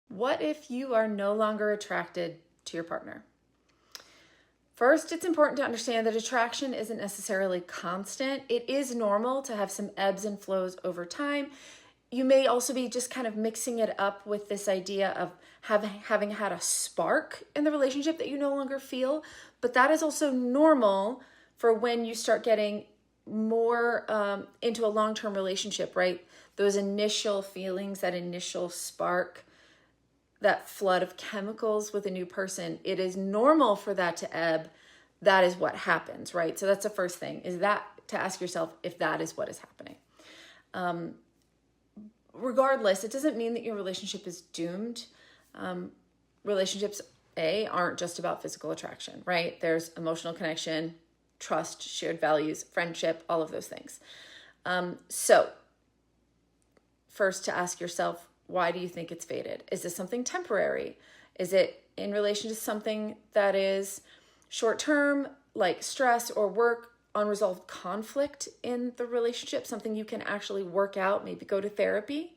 What if you are no longer attracted to your partner? First, it's important to understand that attraction isn't necessarily constant. It is normal to have some ebbs and flows over time. You may also be just kind of mixing it up with this idea of having had a spark in the relationship that you no longer feel, but that is also normal for when you start getting more into a long-term relationship, right? Those initial feelings, that initial spark, that flood of chemicals with a new person, it is normal for that to ebb. That is what happens, right? So that's the first thing, is that to ask yourself if that is what is happening. Regardless, it doesn't mean that your relationship is doomed. Relationships, aren't just about physical attraction, right? There's emotional connection, trust, shared values, friendship, all of those things. So first, to ask yourself, why do you think it's faded? Is this something temporary? Is it in relation to something that is short-term, like stress or work, unresolved conflict in the relationship, something you can actually work out, maybe go to therapy?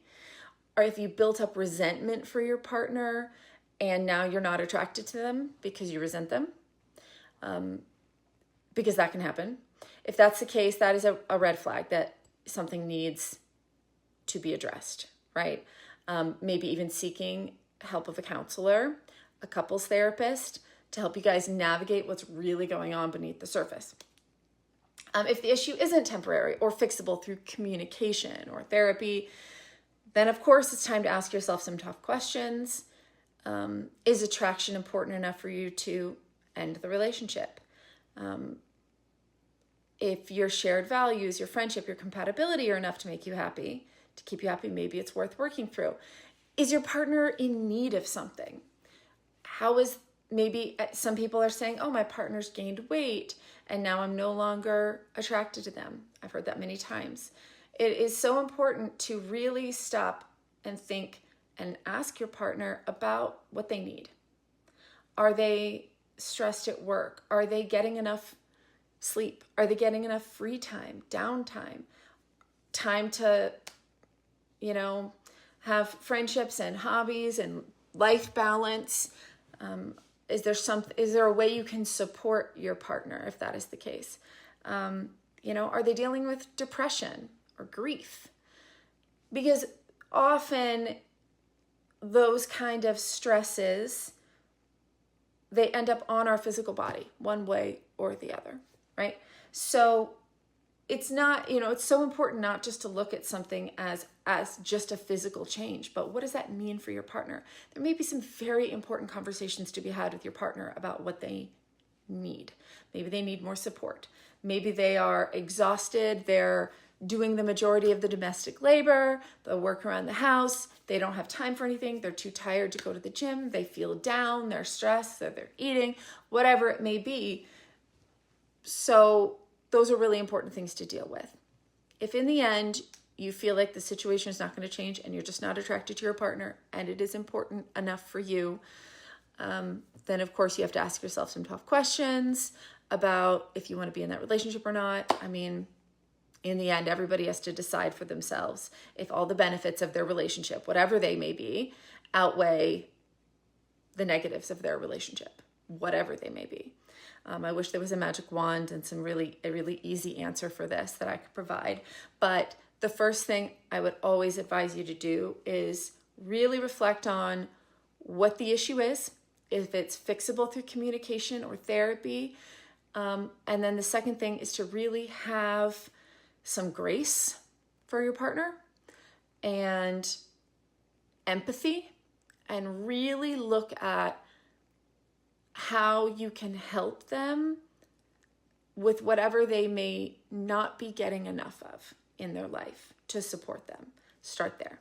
Or if you built up resentment for your partner and now you're not attracted to them because you resent them, because that can happen. If that's the case, that is a red flag that something needs to be addressed, right? Maybe even seeking help of a counselor, a couples therapist, to help you guys navigate what's really going on beneath the surface. If the issue isn't temporary or fixable through communication or therapy, then of course it's time to ask yourself some tough questions. Is attraction important enough for you to end the relationship? If your shared values, your friendship, your compatibility are enough to make you happy, to keep you happy, maybe it's worth working through. Is your partner in need of something? Maybe some people are saying, oh, my partner's gained weight and now I'm no longer attracted to them. I've heard that many times. It is so important to really stop and think and ask your partner about what they need. Are they stressed at work? Are they getting enough sleep? Are they getting enough free time, downtime, time to, have friendships and hobbies and life balance? Is there a way you can support your partner if that is the case? Are they dealing with depression or grief? Because often those kind of stresses, they end up on our physical body one way or the other, right? So it's not, it's so important not just to look at something as just a physical change, but what does that mean for your partner? There may be some very important conversations to be had with your partner about what they need. Maybe they need more support. Maybe they are exhausted. They're doing the majority of the domestic labor, the work around the house. They don't have time for anything. They're too tired to go to the gym. They feel down. They're stressed. They're eating, whatever it may be. So those are really important things to deal with. If in the end you feel like the situation is not going to change and you're just not attracted to your partner and it is important enough for you, then of course you have to ask yourself some tough questions about if you want to be in that relationship or not. I mean, in the end, everybody has to decide for themselves if all the benefits of their relationship, whatever they may be, outweigh the negatives of their relationship, whatever they may be. I wish there was a magic wand and a really easy answer for this that I could provide. But the first thing I would always advise you to do is really reflect on what the issue is, if it's fixable through communication or therapy. And then the second thing is to really have some grace for your partner and empathy, and really look at how you can help them with whatever they may not be getting enough of in their life to support them. Start there.